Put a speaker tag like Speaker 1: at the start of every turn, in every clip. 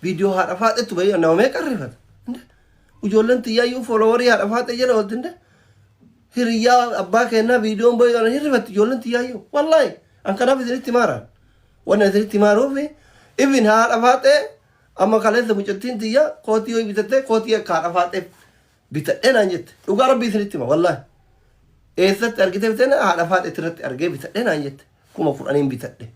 Speaker 1: فيديو هذا فاتت تبين أنه ما يقرفت وجولن تيايو فولوري هذا فاتت جل قلت إنده هريا أباك هنا فيديو بيجي أنا هرفت جولن تيايو والله أنا كنا في ذي تمارا وانا ذي تمارو في إبن هذا فاتت أما خلاص مجتين تيا قوتيو بيتته قوتيا كار فاتت بيتته نانجت وقارب بيثني تما والله إيثت أرجع بيتنا هذا فاتت ترت أرجع بيتته نانجت كم فرانين بيتته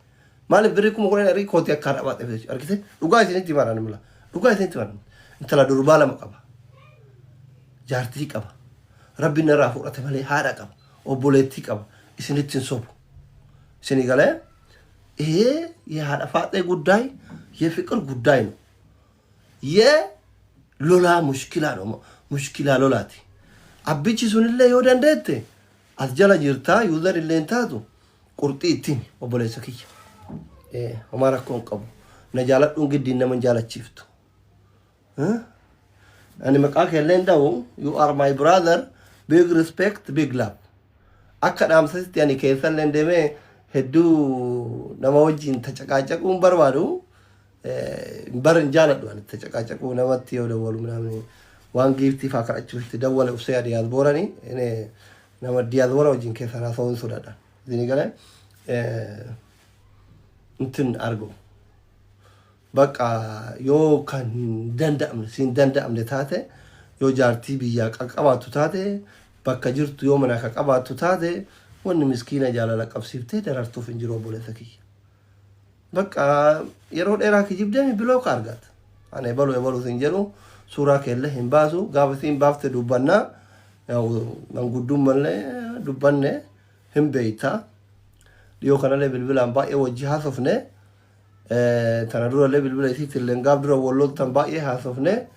Speaker 1: مالك بريكم مقولين أري كوتيا كار فاتت بيتش أرجع وقاعد ثني تمارا نملا وقاعد ثني تمارا أنت لا دربالة مكابا جارتي كابا ربنا رافو أتمنى هذا كابا وبوليتي كابا إسني تنصب إسني قاله إيه يا هذا فاتت قداي يفكر قداي يه لولا مشكلة لولاتي أبيتشي سون الله يودن دته أتجلا جرتا يودر اللي انتادو قرطي تين وبولي سكية إيه هما كون قبو نجالت نجد دينا من جالت شفتو ها أنا مكاك اللي انداو you are my brother big respect big love أكاد أمسست يعني كيسا اللي اندامي هدو نموجين تشكاچك بربادو برن جالت وانا تشكاچك ونمتي ودولو منامني وان جيفتي فاكر أشوفت دولة وسيا ديال بوراني إني نما ديال بورا وجين كيسا راسون سودا زيني قال انتن أرجو بقى يو كان دندأم سين دندأم لتاته يو جارتي بياك أكباتو تاته بقى جرت يومنا أكباتو تاته وان مسكينة جالا لك أبسيبته درارتو فنجرو بولتكي بقى يرون إراكي جبدامي بلوك أرغات أنا يبالو سنجرو سورة كله هم بازو قابثين بافت دوبنا من قدوم ملة دوبنا هم بيتا ليو كان له بالبلا باقي وجهها صفنة تنادور له بالبلا يثيت اللي قابدر والله تنباقي هاسفنة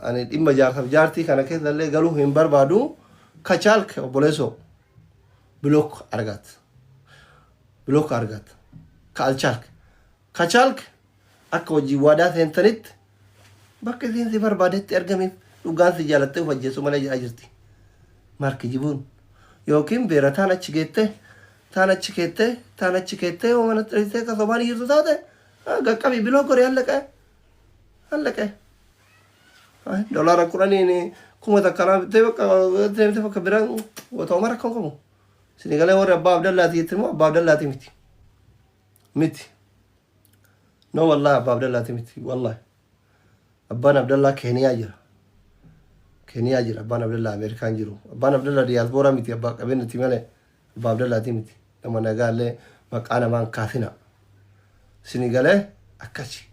Speaker 1: أنا إما جارتي كان كذا اللي قالوا هم بربادو كشالك وبوليسو بلوك أرغات كشالك akka hojii waadaa seentanitti bakka isiin si barbaadetti argameef dhugaan si jaalattee ufajjeessu malee jaa jirti. Marki jibuun yookiin beera taan achi keettee oomana xiriisee ka sobaan jirtu taate gaqqabii biloo goree hallaqee. Dolaara kudhaniin kuma takkanaa bittee deemtee bakka biraan otoo mara kan qabu. Sini galee warri abbaa Abdallaati jettin immoo abbaa Abdallaati miti. No والله أبا عبد الله تمتي والله أبان عبد الله كينيا جرا أبان عبد الله أمريكان جرو أبان عبد الله دياسبورا متي أبا أبين تيمالي أبا عبد الله تمتي لما نقال له مكانا مان كاثنا سنغالي أكاشي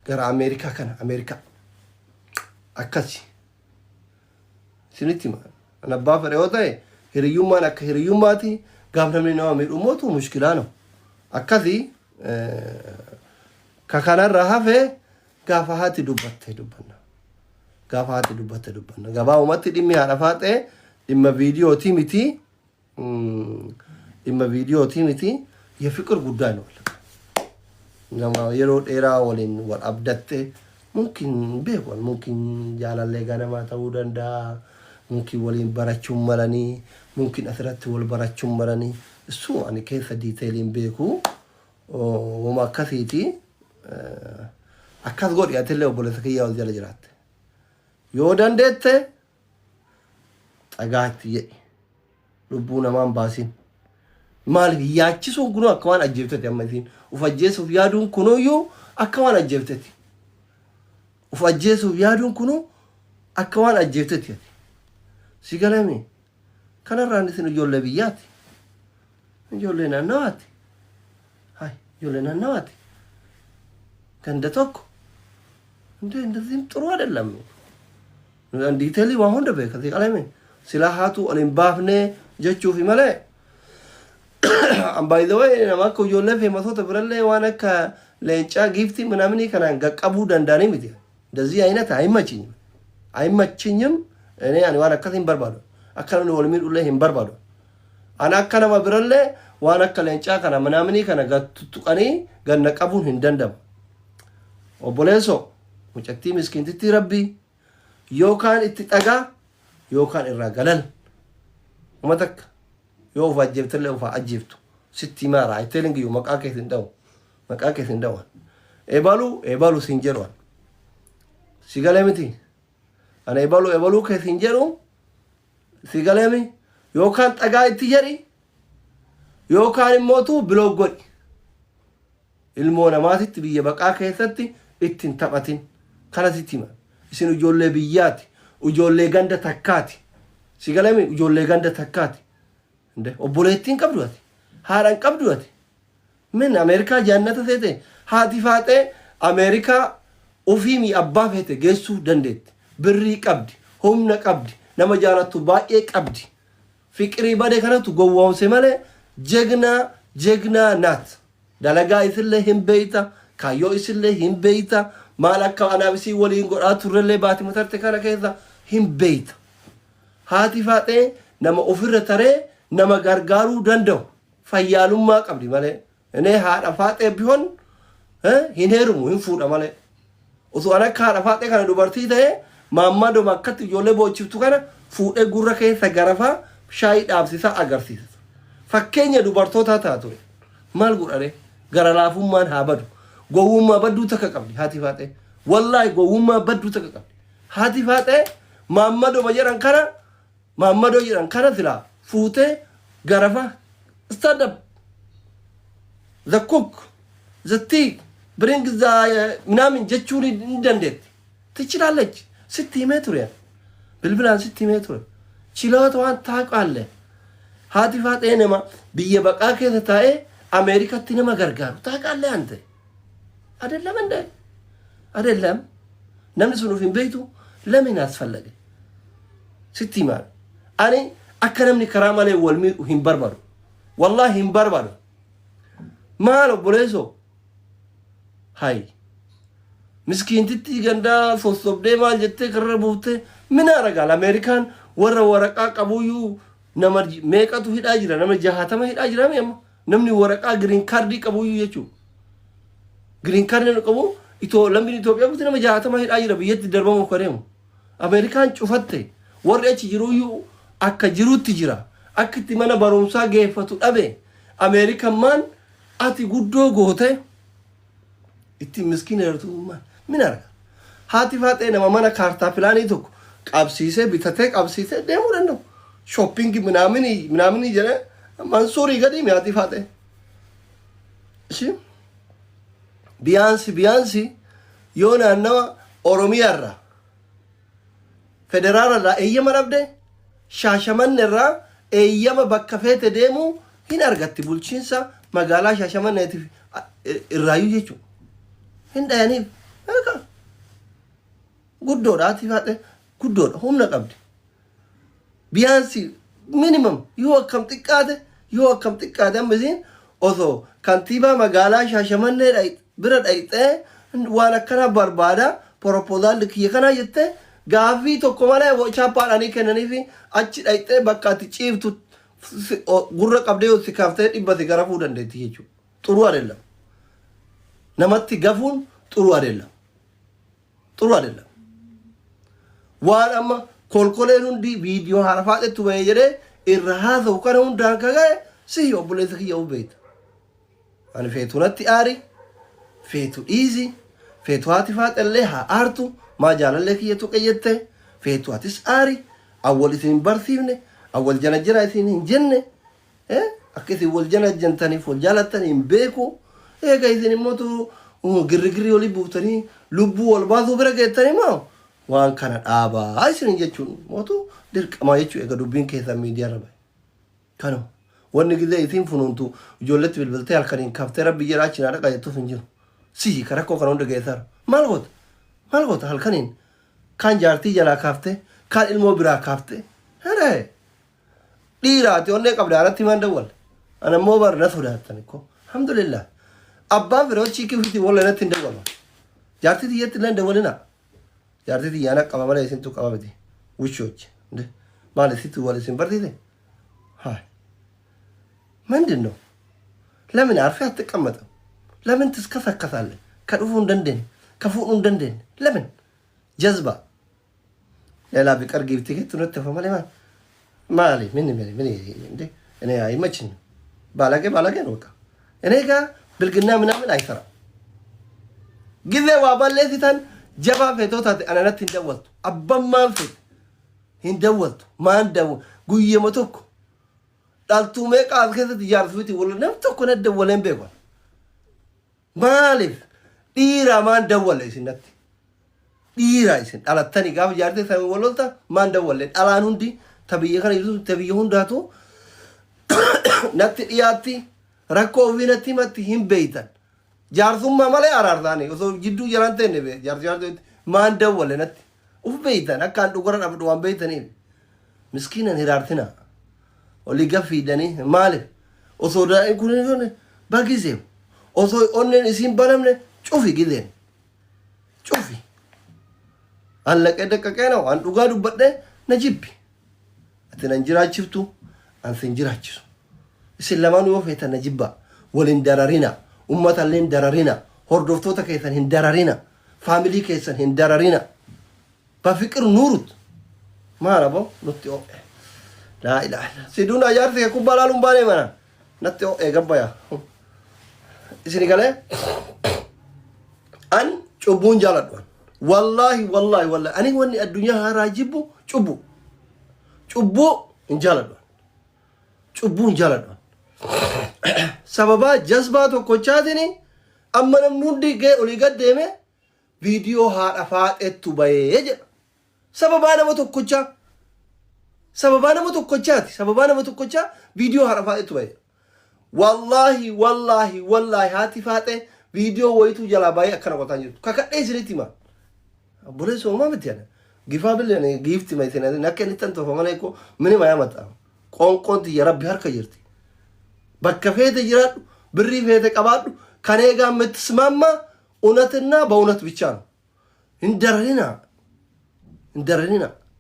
Speaker 1: غير أمريكا كان أمريكا أكاشي سنتي ما أنا أبا فريوتاي هريوماتي قامنا من نوامير أموتو مشكلانو أكاشي ككانر رهافه قافهاتي دبنا قبا ومتي دمي عرفاته إما فيديو تيمتي يفكر قدانو لما يرود إيرا ولين والأبدت ممكن بيقول ممكن جالا لغانا ما تودن دا ممكن ولين براتشم مراني ممكن أثرت والبراتشم مراني السوء يعني كيف ديتيلين بيكو وما كثيتي أكثر قول يأتي وبوليسكية وزيالة جرات يودان ديت أقعد ربونا مان باسين مالك ياتشسون كنو أكوان أجيبتتي أمازين وفجيسو فيادون كنو يو أكوان أجيبتتي وفجيسو فيادون كنو أكوان أجيبتتي سيقالامي كان الرانسين يولي بياتي يولي نانواتي يولينا نواتي كان دتوك انت زين ጥሩ አይደለም ዲቴሊ ዋሁን ደበ ከዚህ ቀለሜ ሲላሃቱ አልምባፍኔ ጀቹ ፊመለ አም ባይ ዘ ወይ ነማኮ ዮለ ፌመሶ ተብረለ ዋነከ ለንጫ ጊፍቲ ምናምን ከናን ገቀቡ ደንዳኔ ምት እንደዚህ አይነት አይመችኝም እኔ አን ዋና ከሲን በርባዶ አከረን ወልሚል ኡለ ሂን በርባዶ አና ከነማ ብረለ وانا كلنچا كنا منامني كنا غتطقني غنقبون هندندم وبوليسو مچتي مسكين تي ربي يوكان اتطغا يوكان الرغلل ومتك يو فاجبت له فاجبت sitti mara I telling you maqaa keetiin dawa ebalu sin jedhu sigalee miti ana ebalu keetiin jedhu sigalee mi yookaan dhagaa itti jedhi yookaan immoo tu biloog godhi ilmoo namaatitti biyya baqaa keessatti ittiin taphatin kana sitti hima isin ijoollee biyyaati ijoollee ganda takkaati sigalee mi ijoollee ganda takkaati inde obboleettiin qabdu ati haadhan qabdu ati min Ameerikaa jaannata seete haati faatee Ameerikaa ofiimi abbaa feete geessuu dandeetti birrii qabdi humna qabdi nama jaalattu baay'ee qabdi fiqirii bade kanatu gowwoomse malee jegna naat dalagaa isillee hin beeyta kaayyoo isillee hin beeyta maal akka anaabisii waliin godhaa turrellee baati matarte kana keessa hin beeyta haati faatee nama ofirra taree nama gargaaruu danda'u fayyaalummaa qabdi malee inee haadha faatee bihoon hin heerumu hin fuudha malee osoo ana akka haadha faatee kana dubartii ta'ee maammadoo akkatti ijoollee boochiftu kana fuudhee gurra keessa garafaa shaayii dhaabsisaa agarsiisa fakkeenya dubartootaa taatu maal godhare gara laafummaan haa badu gowwummaa badduu takka qabdi haati faatee wallaahi gowwummaa badduu takka qabdi haati faatee maammadoo jedhan kana silaa fuutee garafa stand up the cook the tea bring the ምናምን jechuun hin dandeetti ትችላለች ስትይመ ቱሪያ bilbilaan sitti himee ture chiloota waan taaqaalle haati faatee nama biyya baqaa keessa taa'ee Ameerikaatti nama gargaaru taaqaalle ante adeellam ande adeellam namni sun ufin beeytu lamin asfallage sitti himaan ani akka namni karaa malee wal miidhu hin barbaadu wallahi hin barbaadu maal obboleeso hay miskiintitti gandaa sossobdee maal jettee karra buuftee min aragaal Ameerikaan waraqaa qabuyyuu nama meeqatu hidhaa jira nama 60 hidhaa jira amma namni waraqaa green card qabuyyuu jechuudha green card qabu lammiin Itoophiyaa buti nama 60 hidhaa jira biyyatti darbamu koreemu Ameerikaan cufatte warri achi jiruyyuu akka jirutti jira akka itti mana barumsaa geeffatu dhabe Ameerikaan maan ati guddoo goote itti miskiina yeroo min arga haati faatee nama mana kaartaa pilaanii tokko qabsiisee bitatee qabsiisee deemuu danda'u shopping ምናምን jere mansuurii gadi haati faatee ishi biyaansi yoo naannawa Oromiyaarra federaalarraa eeyyama dhabde Shaashamannirraa eeyyama bakka feete deemuu hin argatti bulchiinsa magaalaa Shaashamanneetiif irraayyuu jechuudha hin dhayaniif guddoodha haati faatee guddoodha humna qabdi biyaansi minimum yoo akkam xiqqaate ambisiin osoo kantiibaa magaalaa Shaashamannee bira dhayxee waan akkana barbaada proposal kiyya kana jettee gaafii tokko malee chaappaadhaanii kennaniif achi dhayxee bakka ati ciiftu gurra qabdee yoo si kaaftee dhibba si garafuu dandeetti jechuudha xuruu adeellam namatti gafuun xuruu adeellam waan amma kolkoleen hundi viidiyoo harafaatetu bahee jedhee irra haasa'u kana hundaan kaga'e si obboleessa kiyya beeyta ani feetu natti aari feetu dhiisi feetu haati faaxellee haa aartu maa jaalallee kiyyatu qayyette feetu hatis aari awwal isin hin barsiifne awwal jana jira isin hin jenne akka isin wal jana jantaniif wal jaalattanii hin beeku eega isin immootu girrigirri olii buuftanii lubbuu wal baasuu bira geettanii maa waan kana dhaabaa isin jechuun mootu dirqamaa jechuu eega dubbiin keessaa miidiyaarra bahe kanu wanni gizee isin funuuntu ijoolletti bilbiltee halkaniin kaaftee rabbi jedhaa achinaa dhaqa jettuuf hin jiru si karakkoo kana hunda geessaara maal goota halkaniin kaan jaartii jalaa kaaftee kaan ilmoo biraa kaaftee heree dhiiraati onnee qabda aratti maan dawwal anammoo bar na sodaattan ikko alhamdulillah abbaan firoo chiikii fiti walla natti hin dawwalma jaartii tiyyatti illee hin dawwalinaa jaartii tiyyaana qaba malee isintu qaba miti wushoochi maal isitti wal isin barsiise haa ምንድን ነው ለምን አርፌ አትቀመጥም ለምን ትስከሰከሳለህ ከዱፉ እንደንደን ከፉኑ እንደንደን ለምን ጀዝባ ሌላ ቢቀር ጊፍት ከት ነው ተፈማለ ማሊ ምን እንዴ እኔ አይመችኝ ባለጌ ነው በቃ። እኔ ጋር ብልግና ምናምን አይሰራም። ጊዜ ዋባሌሲታን ጀባ ፌቶታት አናነት እንደወልቱ አባማን ፌት እንደወልቱ ማን ደው ጉየሞ tokko dhaltuu meeqa as keessatti jaarsufiti wal nam tokko na dawwaleen beekon maaliif dhiira maan dawwale isinatti dhiira isin dhalattani gaafa jaartee san walolta maan dawwalee dhalaan hundi tabiyya kana ibsu tabiyya hundaatu natti dhiyaatti rakkoo ofii natti himatti hin beeytan jaarsummaa malee araartaani osoo jidduu jalaan teenne bee jaartii maan dawwale natti uf beeytan akkaan dhugara dhabdu waan beeytaniif miskiinan hiraartina oli gafiidhanii maaliif osoo daa'in kun bagiseef osoo onneen isiin banamne cufi gideen cufi allaqee daqqaqeena waan dhugaa dubbadhee na jibbi ati nan jiraachiftu an sin jiraachisu isin lamaan yoo feetan na jibba walin dararina ummatallee hin dararina hordoftoota keessan hin dararina faamilii keessan hin dararina bafiqir nuurut maala bo nutti o'e laa ilaaha illa siduun ajaarti kee kubbaa laaluun baanee mana natti o'e gabbaya isini galee an cubbuun jaaladhuan wallahi ani wanni addunyaa haaraa jibbu cubbuu hin jaaladhuan sababaa jazbaa tokkochaatini amma namni hundi gee olii gad deeme viidiyoo haadha faaxeettu bahee jedha sababaa nama tokkochaa viidiyoo haadha faaxeettu bahee wallahi haati faaxee viidiyoo wayituu jalaa bahee akkana qotaan jirtu kakadhee isinitti hima abbolee soomaa miti yana gifaa billee giifti mayitiin nakka inni tan tofa malee ko mini mayaa maxaa qoonqoonti ya rabbi harka jirti bakka feete jiraadhu birrii feete qabaadhu kan eegaa የምትስማማ እውነትና በእውነት ብቻ ነው እንደረሪና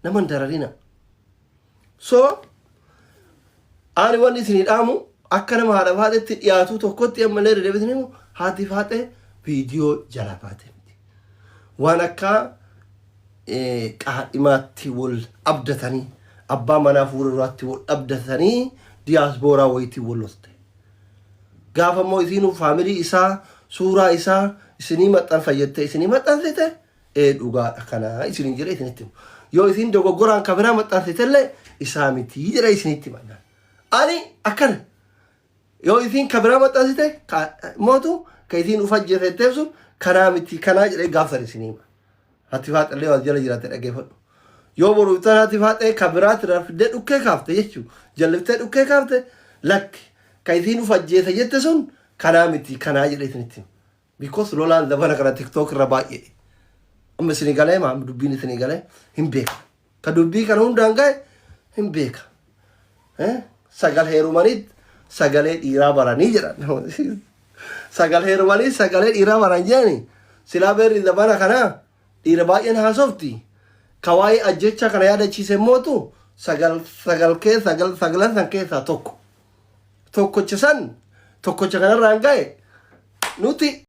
Speaker 1: nama dararina so ani wanni isin hidhaamu akka nama haadha faaxetti dhiyaatu tokkotti ammallee deddeebitanii haati faaxee viidiyoo jala baate miti waan akka qaadhimaatti wal abdatanii abbaa manaa fuulduraatti wal abdatanii diyaasbooraa wayitii wal loste gaafa immoo isiinu faamilii isaa suuraa isaa isinii maxxanfayyette isinii maxxansite dhugaadha kanaa isiniin jedhe isinitti yoo isin dogoggoraan kabiraa maxxansitellee isaa mitii jedhe isinitti himanna ani akkana yoo isin kabiraa maxxansite mootu ka isin ufajjetetteef sun kanaa miti kanaa jedhe gaafsan isinii hima hati faaxallee wal jala jiraate dhageeffadhu yoo boru ibsan hati faaxee kabiraatti rafidee dhukkee kaafte jechuu jalliftee dhukkee kaafte lakki ka isin ufajjeete jette sun kanaa miti kanaa jedhe isinitti hima because lolaan zabana kana tiktok irra baay'ee amma isinii galee maam dubbiin isinii galee hin beeka ka dubbii kana hundaan gahe hin beeka sagal heerumaniit sagalee dhiiraa baranii jedhan sagal heerumaniit sagalee dhiiraa baran jedhani silaa beerri zabana kana dhiira baay'een haasofti ka waa'ee ajjecha kana yaadachiise mootu sagalan san keessaa tokkocha kanarraan gahe nuti